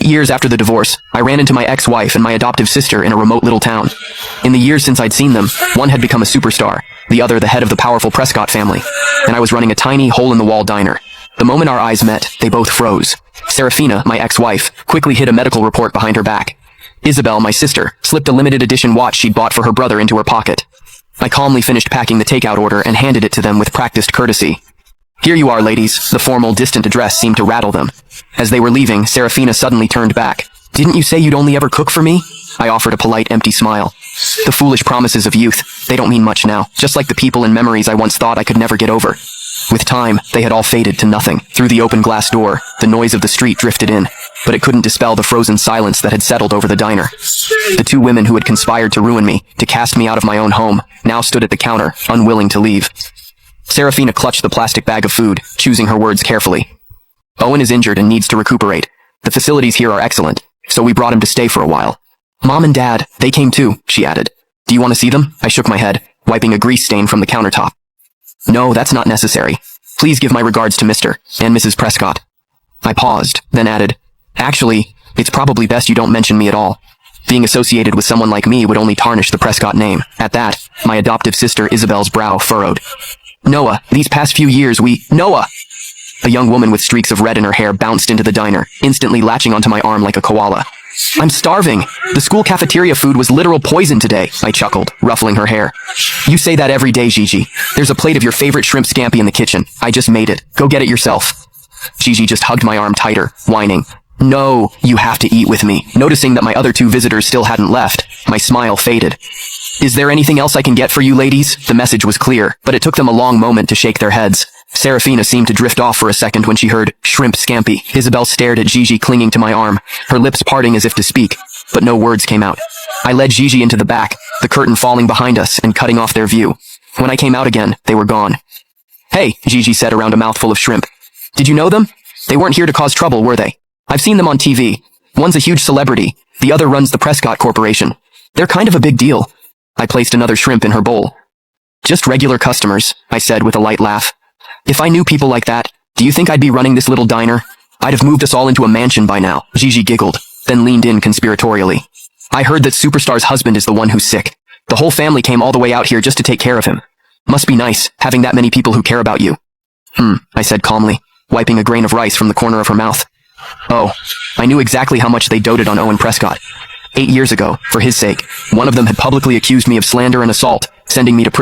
Years after the divorce, I ran into my ex-wife and my adoptive sister in a remote little town. In the years since I'd seen them, one had become a superstar, the other the head of the powerful Prescott family, and I was running a tiny, hole-in-the-wall diner. The moment our eyes met, they both froze. Serafina, my ex-wife, quickly hid a medical report behind her back. Isabel, my sister, slipped a limited edition watch she'd bought for her brother into her pocket. I calmly finished packing the takeout order and handed it to them with practiced courtesy. "Here you are, ladies." The formal, distant address seemed to rattle them. As they were leaving, Serafina suddenly turned back. "Didn't you say you'd only ever cook for me?" I offered a polite, empty smile. The foolish promises of youth, they don't mean much now, just like the people and memories I once thought I could never get over. With time, they had all faded to nothing. Through the open glass door, the noise of the street drifted in, but it couldn't dispel the frozen silence that had settled over the diner. The two women who had conspired to ruin me, to cast me out of my own home, now stood at the counter, unwilling to leave. Serafina clutched the plastic bag of food, choosing her words carefully. "Owen is injured and needs to recuperate. The facilities here are excellent, so we brought him to stay for a while. Mom and Dad, they came too," she added. "Do you want to see them?" I shook my head, wiping a grease stain from the countertop. "No, that's not necessary. Please give my regards to Mr. and Mrs. Prescott." I paused, then added, "Actually, it's probably best you don't mention me at all. Being associated with someone like me would only tarnish the Prescott name." At that, my adoptive sister Isabel's brow furrowed. "Noah, these past few years Noah!" A young woman with streaks of red in her hair bounced into the diner, instantly latching onto my arm like a koala. "I'm starving. The school cafeteria food was literal poison today," I chuckled, ruffling her hair. "You say that every day, Gigi. There's a plate of your favorite shrimp scampi in the kitchen. I just made it. Go get it yourself." Gigi just hugged my arm tighter, whining, "No, you have to eat with me." Noticing that my other two visitors still hadn't left, my smile faded. "Is there anything else I can get for you ladies?" The message was clear, but it took them a long moment to shake their heads. Serafina seemed to drift off for a second when she heard shrimp scampi. Isabel stared at Gigi clinging to my arm, her lips parting as if to speak, but no words came out. I led Gigi into the back, the curtain falling behind us and cutting off their view. When I came out again, they were gone. "Hey," Gigi said around a mouthful of shrimp. "Did you know them? They weren't here to cause trouble, were they? I've seen them on TV. One's a huge celebrity, the other runs the Prescott Corporation. They're kind of a big deal." I placed another shrimp in her bowl. "Just regular customers," I said with a light laugh. "If I knew people like that, do you think I'd be running this little diner? I'd have moved us all into a mansion by now." Gigi giggled, then leaned in conspiratorially. "I heard that Superstar's husband is the one who's sick. The whole family came all the way out here just to take care of him. Must be nice, having that many people who care about you." I said calmly, wiping a grain of rice from the corner of her mouth. "Oh, I knew exactly how much they doted on Owen Prescott. 8 years ago, for his sake, one of them had publicly accused me of slander and assault, sending me to prison.